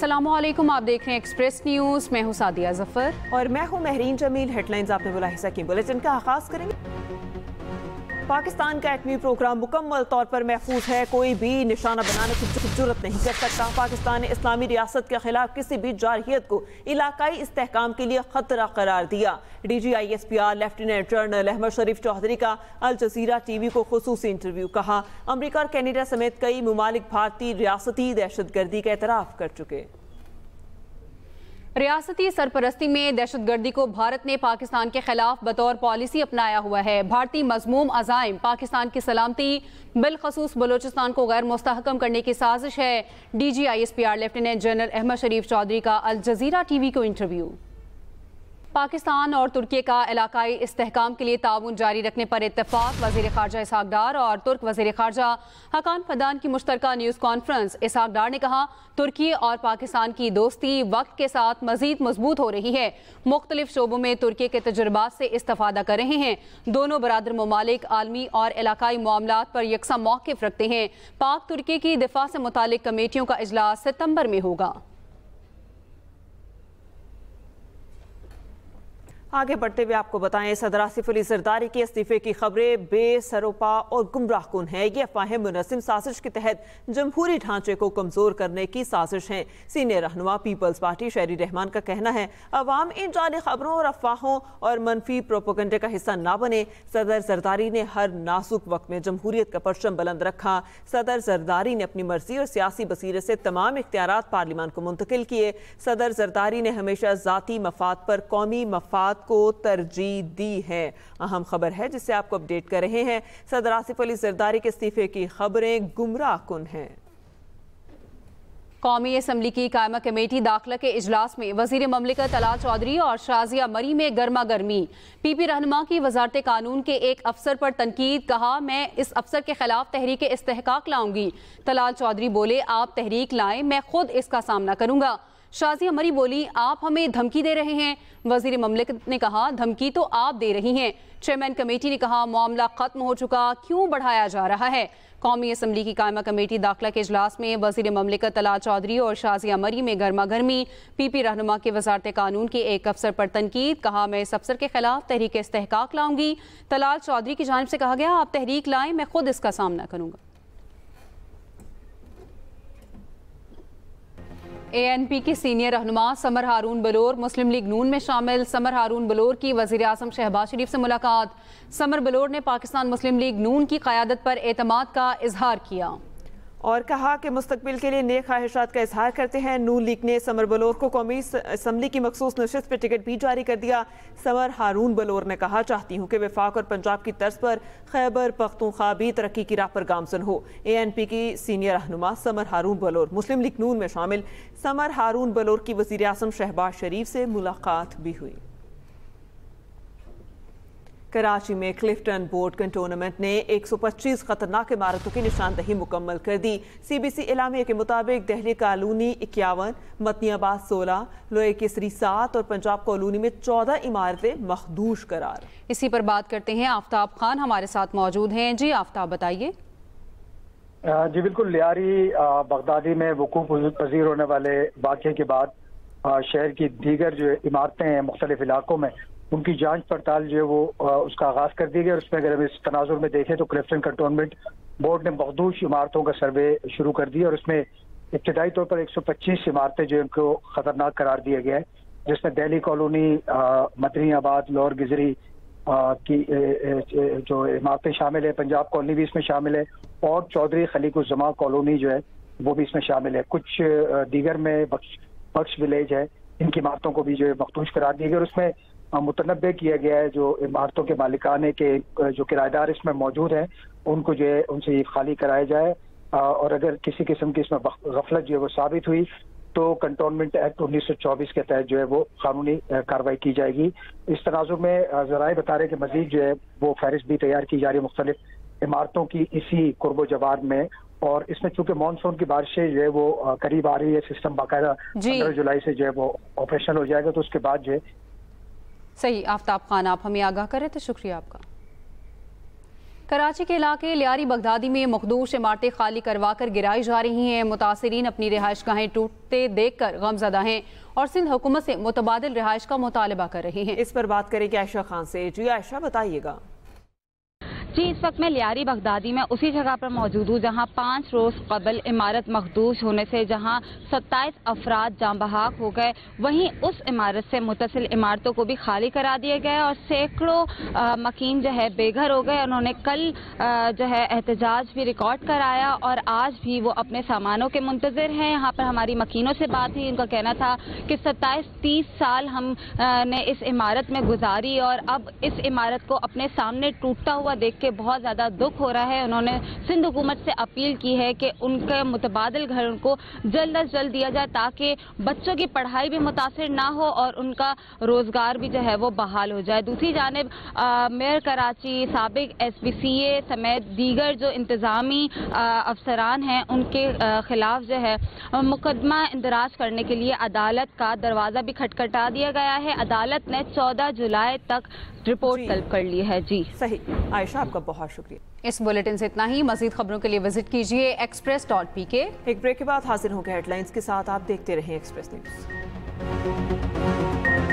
अस्सलाम वालेकुम, आप देख रहे हैं एक्सप्रेस न्यूज़। मैं हूं सादिया जफर और मैं हूं महरीन जमील। हेडलाइंस आपने बोला हिस्सा की बुलेटिन का आगाज करेंगे। पाकिस्तान का एटमी प्रोग्राम मुकम्मल तौर पर महफूज है, कोई भी निशाना बनाने की जुर्रत नहीं कर सकता। पाकिस्तान ने इस्लामी रियासत के खिलाफ किसी भी जारहियत को इलाकाई इस्तेहकाम के लिए खतरा करार दिया। DGISPR लेफ्टिनेंट जनरल अहमद शरीफ चौधरी का अल जजीरा TV को खुसूसी इंटरव्यू। कहा, अमरीका और कैनेडा समेत कई ममालिक भारतीय रियासती दहशतगर्दी का एतराफ़ कर चुके। रियासती सरपरस्ती में दहशतगर्दी को भारत ने पाकिस्तान के खिलाफ बतौर पॉलिसी अपनाया हुआ है। भारतीय मज़मूम अज़ाइम पाकिस्तान की सलामती बिलखसूस बलोचिस्तान को गैर मुस्तहकम करने की साजिश है। DGISPR लेफ्टिनेंट जनरल अहमद शरीफ चौधरी का अल जजीरा TV को इंटरव्यू। पाकिस्तान और तुर्की का इलाकाई इस्तेहकाम के लिए ताउन जारी रखने पर इत्तेफाक। वज़ीर ख़ारजा इसहाक डार और तुर्क वज़ीर ख़ारजा हकान फदान की मुश्तरका न्यूज़ कॉन्फ्रेंस। इसहाक डार ने कहा, तुर्की और पाकिस्तान की दोस्ती वक्त के साथ मज़ीद मजबूत हो रही है। मुख्तलिफ शोबों में तुर्की के तजुर्बात से इस्तिफ़ादा कर रहे हैं। दोनों बरादर ममालिक आलमी और इलाकाई मामलात पर यकसा मौक़िफ़ रखते हैं। पाक तुर्की की दिफा से मुतालिक कमेटियों का इजलास सितंबर में होगा। आगे बढ़ते हुए आपको बताएं, सदर आसिफ अली जरदारी के इस्तीफे की खबरें बेसरोपा और गुमराहकुन है। ये अफवाहें मुनज़्ज़म साजिश के तहत जमहूरी ढांचे को कमजोर करने की साजिश हैं। सीनियर रहनुमा पीपल्स पार्टी शहरी रहमान का कहना है, अवाम इन जाली खबरों और अफवाहों और मनफी प्रोपोगंडे का हिस्सा ना बने। सदर जरदारी ने हर नाजुक वक्त में जमहूरियत का परचम बुलंद रखा। सदर जरदारी ने अपनी मर्जी और सियासी बसीरत से तमाम इख्तियारात पार्लियामान को मुंतकिल किए। सदर जरदारी ने हमेशा जाती मफाद पर कौमी मफाद को तरजीह दी है। अहम खबर है जिससे आपको अपडेट कर रहे हैं। सदर आसिफ अली जरदारी के इस्तीफे की खबरें गुमराहकुन हैं। कौमी असम्बली की कायमा कमेटी दाखिला के इजलास में वजीर ममलिकत तलाल चौधरी और शाजिया मरी में गर्मा गर्मी। PP रहनुमा की वजारत कानून के एक अफसर पर तनकीद। कहा, मैं इस अफसर के खिलाफ तहरीक इस्तेहकाक लाऊंगी। तलाल चौधरी बोले, आप तहरीक लाएं, मैं खुद इसका सामना करूंगा। शाजिया मरी बोली, आप हमें धमकी दे रहे हैं। वजीर ममलिकत ने कहा, धमकी तो आप दे रही हैं। चेयरमैन कमेटी ने कहा, मामला खत्म हो चुका, क्यों बढ़ाया जा रहा है। कौमी असम्बली की कायमा कमेटी दाखिला के इजलास में वजीर ममलिकत तलाल चौधरी और शाजिया मरी में गर्मा गर्मी। PP रहनुमा के वजारत कानून के एक अफसर पर तनकीद। कहा, मैं इस अफसर के खिलाफ तहरीक इस्तेहकाक लाऊंगी। तलाल चौधरी की जानिब से कहा गया, आप तहरीक लाएं, मैं खुद इसका सामना करूंगा। ANP की सीनियर रहनुमा समर हारून बलोर मुस्लिम लीग नून में शामिल। समर हारून बलोर की वज़ीर आज़म शहबाज शरीफ से मुलाकात। समर बलोर ने पाकिस्तान मुस्लिम लीग नून की क़यादत पर एतमाद का इजहार किया और कहा कि मुस्तकबिल के लिए नेक ख्वाहिशात का इजहार करते हैं। नून लीग ने समर बलोर को कौमी असम्बली की मखसूस नशिस्त पर टिकट भी जारी कर दिया। समर हारून बलोर ने कहा, चाहती हूँ कि वफाक और पंजाब की तर्ज पर खैबर पख्तूनख्वा भी तरक्की की राह पर गामजन हो। ANP की सीनियर रहनुमा समर हारून बलोर मुस्लिम लीग नून में शामिल। समर हारून बलोर की वज़ीर आज़म शहबाज शरीफ से मुलाकात भी हुई। कराची में क्लिफ्टन बोर्ड कंटोनमेंट ने 125 खतरनाक इमारतों की निशानदही मुकम्मल कर दी। CBC इलामिया के मुताबिक दहली कॉलोनी 51, मतनियाबाद 16, लोहे केसरी 7 और पंजाब कॉलोनी में 14 इमारतें मखदूश करार। इसी पर बात करते हैं, आफ्ताब खान हमारे साथ मौजूद हैं। जी आफ्ताब, बताइए। जी बिल्कुल, लियारी बगदादी में वकूफ पजीर होने वाले वाक़े के बाद शहर की दीगर जो इमारतें हैं मुख्तलिफ इलाकों में, उनकी जांच पड़ताल जो है वो उसका आगाज कर दी गया। और उसमें अगर हम इस तनाजुर में देखें तो क्लिफ्टन कंटोनमेंट बोर्ड ने मखदूश इमारतों का सर्वे शुरू कर दिया और उसमें इब्तदाई तौर पर 125 इमारतें जो इनको खतरनाक करार दिया गया है, जिसमें दिल्ली कॉलोनी, मदनियाबाद, लोअर गिजरी की जो इमारतें शामिल है, पंजाब कॉलोनी भी इसमें शामिल है और चौधरी खलीकुज़्ज़मा कॉलोनी जो है वो भी इसमें शामिल है। कुछ दीगर में बख्श विलेज है, इनकी इमारतों को भी जो है मखदूश करार दिया गया और उसमें मुतनब्बे किया गया है जो इमारतों के मालिकाने के जो किराएदार इसमें मौजूद हैं उनको जो है उनसे खाली कराया जाए और अगर किसी किस्म की इसमें गफलत जो है वो साबित हुई तो कंटोनमेंट एक्ट 1924 के तहत जो है वो कानूनी कार्रवाई की जाएगी। इस तनाजुर में ज़राए बता रहे कि मजीद जो है वो फहरिस्त भी तैयार की जा रही है मुख्तलिफ इमारतों की इसी कुर्बो जवार में। और इसमें चूंकि मानसून की बारिशें जो है वो करीब आ रही है, सिस्टम बाकायदा 15 जुलाई से जो है वो ऑपरेशनल हो जाएगा, तो उसके बाद जो है। सही आफ्ताब खान, आप हमें आगाह कर रहे थे, शुक्रिया आपका। कराची के इलाके लियारी बगदादी में मखदूश इमारतें खाली करवा कर गिराई जा रही हैं। मुतासिरीन अपनी रिहाइश गाहें टूटते देखकर गमज़दा हैं और सिंध हुकूमत से मुतबादिल रिहाइश का मुतालबा कर रहे हैं। इस पर बात करेंगे आयशा खान से। जी आयशा, बताइएगा। जी, इस वक्त मैं लियारी बगदादी में उसी जगह पर मौजूद हूँ जहाँ 5 रोज़ कबल इमारत मखदूश होने से जहाँ 27 अफराद जाँ बहाक हो गए, वहीं उस इमारत से मुतसिल इमारतों को भी खाली करा दिया गया और सैकड़ों मकीन जो है बेघर हो गए। उन्होंने कल जो है एहतजाज भी रिकॉर्ड कराया और आज भी वो अपने सामानों के मुंतज़िर हैं। यहाँ पर हमारी मकीनों से बात हुई, उनका कहना था कि 27-30 साल हम ने इस इमारत में गुजारी और अब इस इमारत को अपने सामने टूटता हुआ देख के बहुत ज़्यादा दुख हो रहा है। उन्होंने सिंध हुकूमत से अपील की है कि उनके मुतबादिल घर उनको जल्द अज जल्द दिया जाए ताकि बच्चों की पढ़ाई भी मुतासिर ना हो और उनका रोज़गार भी जो है वो बहाल हो जाए। दूसरी जानिब मेयर कराची, साबिक SPCA समेत दीगर जो इंतज़ामी अफसरान हैं उनके खिलाफ जो है मुकदमा इंदराज करने के लिए अदालत का दरवाज़ा भी खटखटा दिया गया है। अदालत ने 14 जुलाई तक रिपोर्ट तलब कर ली है। जी सही आयशा, आपका बहुत शुक्रिया। इस बुलेटिन से इतना ही। मजीद खबरों के लिए विजिट कीजिए express.pk। एक ब्रेक के बाद हाजिर होंगे हेडलाइंस के साथ। आप देखते रहें एक्सप्रेस न्यूज़।